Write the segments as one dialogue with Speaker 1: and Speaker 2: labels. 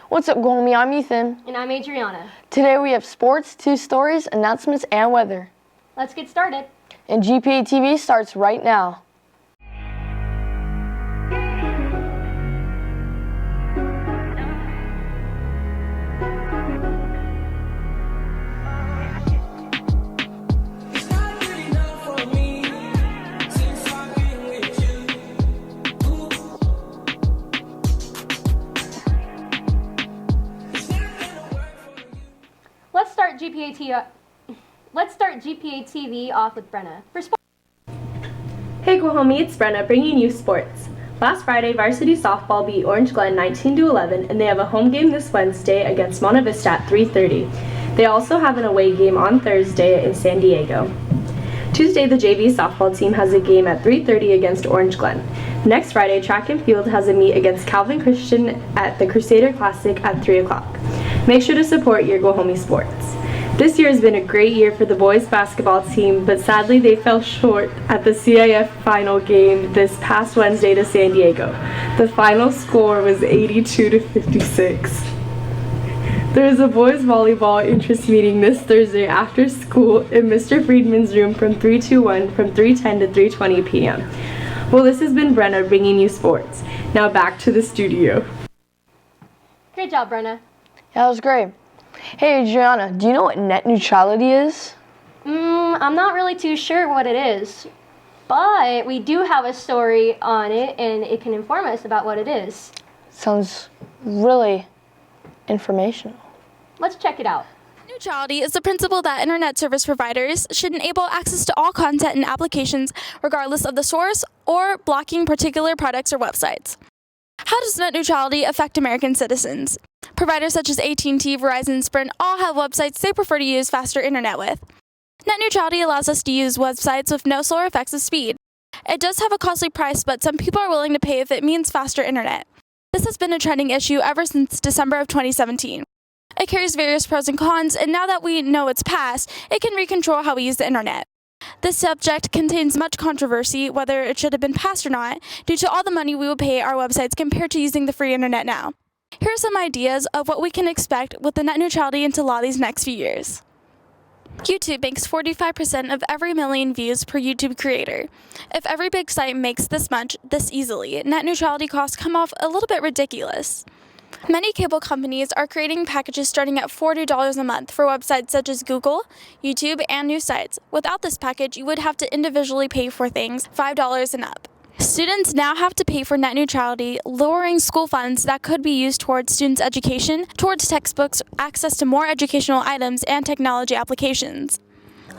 Speaker 1: What's up, homie? I'm Ethan.
Speaker 2: And I'm Adriana.
Speaker 1: Today we have sports, 2 stories, announcements, and weather.
Speaker 2: Let's get started.
Speaker 1: And GPATV starts right now.
Speaker 2: Let's start GPATV off with Brenna. For sports.
Speaker 3: Hey Guahomie, it's Brenna bringing you sports. Last Friday, varsity softball beat Orange Glen 19-11, and they have a home game this Wednesday against Monte Vista at 3:30. They also have an away game on Thursday in San Diego. Tuesday, the JV softball team has a game at 3:30 against Orange Glen. Next Friday, track and field has a meet against Calvin Christian at the Crusader Classic at 3 o'clock. Make sure to support your Guahomie sports. This year has been a great year for the boys basketball team, but sadly they fell short at the CIF final game this past Wednesday to San Diego. The final score was 82-56. There is a boys volleyball interest meeting this Thursday after school in Mr. Friedman's room from 3:10 to 3:20 p.m. Well, this has been Brenna bringing you sports. Now back to the studio.
Speaker 2: Great job, Brenna.
Speaker 1: Yeah, that was great. Hey, Adriana, do you know what net neutrality is?
Speaker 2: I'm not really too sure what it is, but we do have a story on it, and it can inform us about what it is.
Speaker 1: Sounds really informational.
Speaker 2: Let's check it out.
Speaker 4: Neutrality is the principle that internet service providers should enable access to all content and applications regardless of the source or blocking particular products or websites. How does net neutrality affect American citizens? Providers such as AT&T, Verizon, and Sprint all have websites they prefer to use faster internet with. Net neutrality allows us to use websites with no slower effects of speed. It does have a costly price, but some people are willing to pay if it means faster internet. This has been a trending issue ever since December of 2017. It carries various pros and cons, and now that we know it's passed, it can recontrol how we use the internet. This subject contains much controversy, whether it should have been passed or not, due to all the money we would pay our websites compared to using the free internet now. Here are some ideas of what we can expect with the net neutrality into law these next few years. YouTube makes 45% of every million views per YouTube creator. If every big site makes this much, this easily, net neutrality costs come off a little bit ridiculous. Many cable companies are creating packages starting at $40 a month for websites such as Google, YouTube, and news sites. Without this package, you would have to individually pay for things $5 and up. Students now have to pay for net neutrality, lowering school funds that could be used towards students' education, towards textbooks, access to more educational items, and technology applications.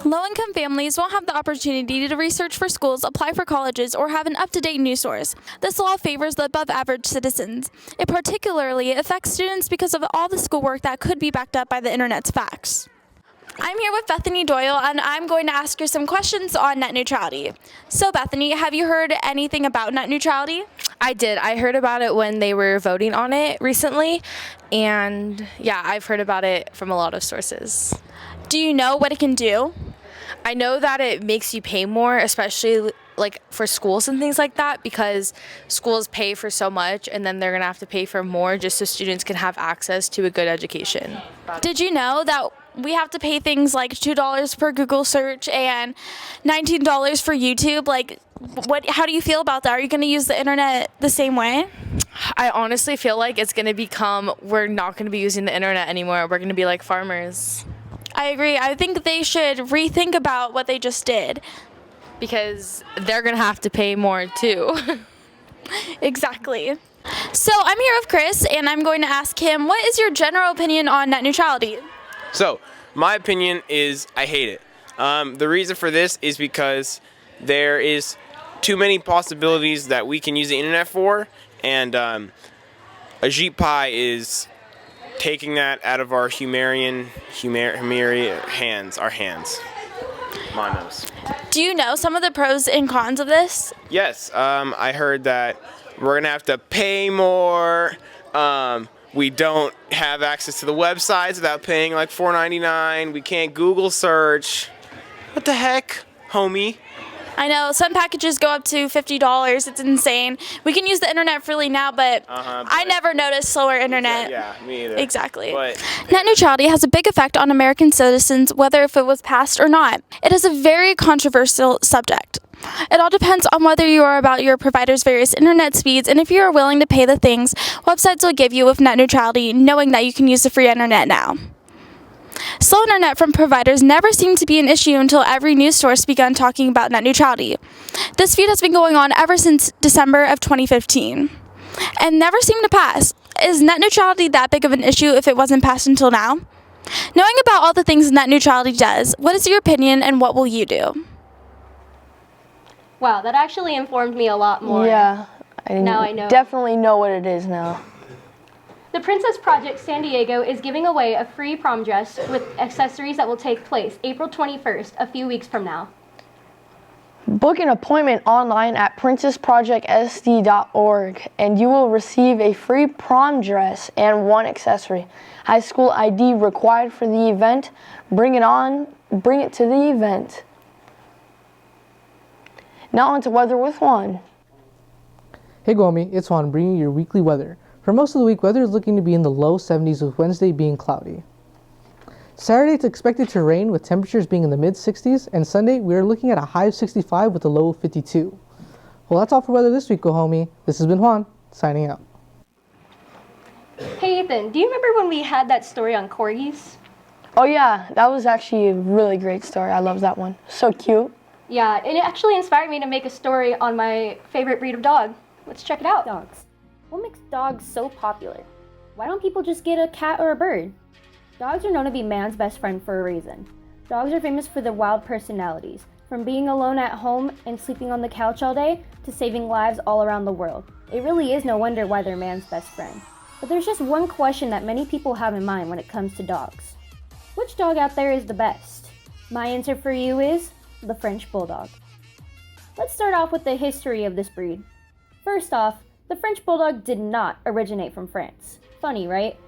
Speaker 4: Low-income families won't have the opportunity to research for schools, apply for colleges, or have an up-to-date news source. This law favors the above-average citizens. It particularly affects students because of all the schoolwork that could be backed up by the internet's facts. I'm here with Bethany Doyle, and I'm going to ask her some questions on net neutrality. So, Bethany, have you heard anything about net neutrality?
Speaker 5: I did. I heard about it when they were voting on it recently, and yeah, I've heard about it from a lot of sources.
Speaker 4: Do you know what it can do?
Speaker 5: I know that it makes you pay more, especially like for schools and things like that, because schools pay for so much and then they're going to have to pay for more just so students can have access to a good education.
Speaker 4: Did you know that we have to pay things like $2 per Google search and $19 for YouTube? Like, how do you feel about that? Are you going to use the internet the same way?
Speaker 5: I honestly feel like it's going to become, we're not going to be using the internet anymore. We're going to be like farmers.
Speaker 4: I agree. I think they should rethink about what they just did.
Speaker 5: Because they're going to have to pay more too.
Speaker 4: Exactly. So I'm here with Chris, and I'm going to ask him, what is your general opinion on net neutrality?
Speaker 6: So, my opinion is I hate it. The reason for this is because there is too many possibilities that we can use the internet for, and a GPATV is taking that out of our hands, our hands. Monos.
Speaker 4: Do you know some of the pros and cons of this?
Speaker 6: Yes, I heard that we're going to have to pay more. We don't have access to the websites without paying like $4.99. We can't Google search. What the heck, homie?
Speaker 4: I know some packages go up to $50. It's insane. We can use the internet freely now, but I never noticed slower internet.
Speaker 6: Yeah, me either.
Speaker 4: Exactly.
Speaker 6: But
Speaker 4: Net neutrality has a big effect on American citizens, whether if it was passed or not. It is a very controversial subject. It all depends on whether you are about your provider's various internet speeds and if you are willing to pay the things websites will give you with net neutrality, knowing that you can use the free internet now. Slow internet from providers never seemed to be an issue until every news source began talking about net neutrality. This feud has been going on ever since December of 2015 and never seemed to pass. Is net neutrality that big of an issue if it wasn't passed until now? Knowing about all the things net neutrality does, what is your opinion and what will you do?
Speaker 2: Wow, that actually informed me a lot more.
Speaker 1: Yeah,
Speaker 2: Now I know.
Speaker 1: Definitely know what it is now.
Speaker 2: The Princess Project San Diego is giving away a free prom dress with accessories that will take place April 21st, a few weeks from now.
Speaker 1: Book an appointment online at princessprojectsd.org and you will receive a free prom dress and one accessory. High school ID required for the event. Bring it to the event. Now on to weather with Juan.
Speaker 7: Hey Guomi, it's Juan bringing you your weekly weather. For most of the week, weather is looking to be in the low 70s with Wednesday being cloudy. Saturday it's expected to rain with temperatures being in the mid 60s, and Sunday we are looking at a high of 65 with a low of 52. Well, that's all for weather this week, Go Homie. This has been Juan, signing out.
Speaker 2: Hey Ethan, do you remember when we had that story on corgis?
Speaker 1: Oh yeah, that was actually a really great story. I love that one. So cute.
Speaker 2: Yeah, it actually inspired me to make a story on my favorite breed of dog. Let's check it out.
Speaker 8: Dogs. What makes dogs so popular? Why don't people just get a cat or a bird? Dogs are known to be man's best friend for a reason. Dogs are famous for their wild personalities, from being alone at home and sleeping on the couch all day to saving lives all around the world. It really is no wonder why they're man's best friend. But there's just one question that many people have in mind when it comes to dogs. Which dog out there is the best? My answer for you is the French Bulldog. Let's start off with the history of this breed. First off, the French Bulldog did not originate from France. Funny, right?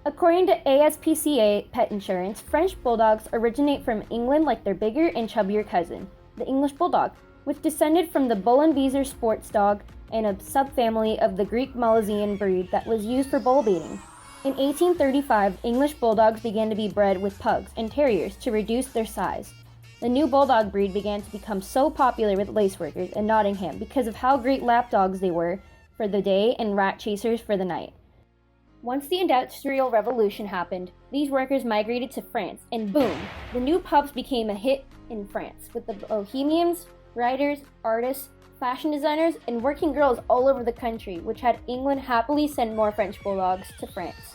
Speaker 8: According to ASPCA Pet Insurance, French Bulldogs originate from England like their bigger and chubbier cousin, the English Bulldog, which descended from the Bull and Beaver sports dog and a subfamily of the Greek Molossean breed that was used for bull baiting. In 1835, English Bulldogs began to be bred with pugs and terriers to reduce their size. The new Bulldog breed began to become so popular with lace workers in Nottingham because of how great lap dogs they were for the day and rat chasers for the night. Once the Industrial Revolution happened, these workers migrated to France, and boom, the new pups became a hit in France, with the bohemians, writers, artists, fashion designers, and working girls all over the country, which had England happily send more French Bulldogs to France.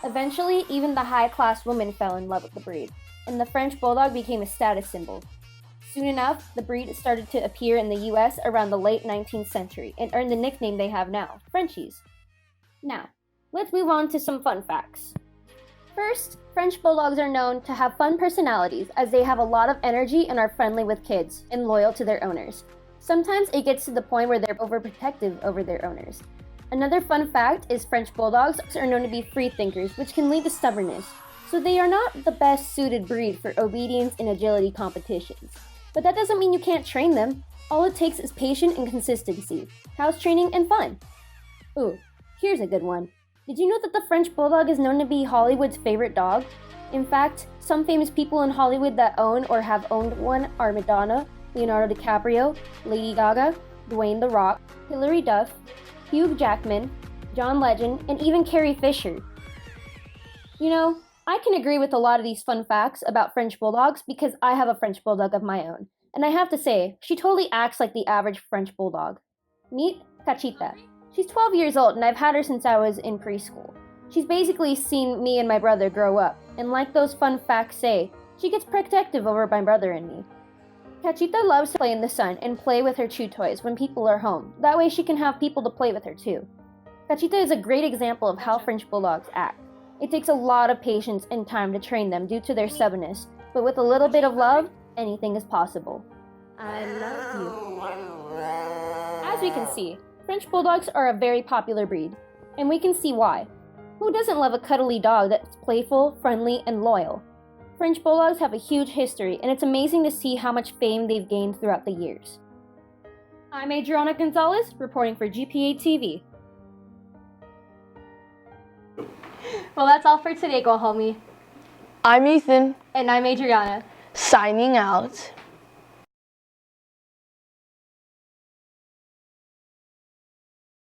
Speaker 8: Eventually, even the high-class women fell in love with the breed, and the French Bulldog became a status symbol. Soon enough, the breed started to appear in the US around the late 19th century and earned the nickname they have now, Frenchies. Now, let's move on to some fun facts. First, French Bulldogs are known to have fun personalities as they have a lot of energy and are friendly with kids and loyal to their owners. Sometimes it gets to the point where they're overprotective over their owners. Another fun fact is French Bulldogs are known to be free thinkers, which can lead to stubbornness. So they are not the best suited breed for obedience and agility competitions. But that doesn't mean you can't train them. All it takes is patience and consistency, house training, and fun. Ooh, here's a good one. Did you know that the French Bulldog is known to be Hollywood's favorite dog? In fact, some famous people in Hollywood that own or have owned one are Madonna, Leonardo DiCaprio, Lady Gaga, Dwayne The Rock, Hilary Duff, Hugh Jackman, John Legend, and even Carrie Fisher. You know, I can agree with a lot of these fun facts about French Bulldogs because I have a French Bulldog of my own. And I have to say, she totally acts like the average French Bulldog. Meet Cachita. She's 12 years old and I've had her since I was in preschool. She's basically seen me and my brother grow up, and like those fun facts say, she gets protective over my brother and me. Cachita loves to play in the sun and play with her chew toys when people are home. That way she can have people to play with her too. Cachita is a great example of how French Bulldogs act. It takes a lot of patience and time to train them due to their stubbornness, but with a little bit of love, anything is possible. I love you. As we can see, French Bulldogs are a very popular breed, and we can see why. Who doesn't love a cuddly dog that's playful, friendly, and loyal? French Bulldogs have a huge history, and it's amazing to see how much fame they've gained throughout the years. I'm Adriana Gonzalez, reporting for GPATV.
Speaker 2: Well, that's all for today, Go Homie.
Speaker 1: I'm Ethan,
Speaker 2: And I'm Adriana.
Speaker 1: signing out.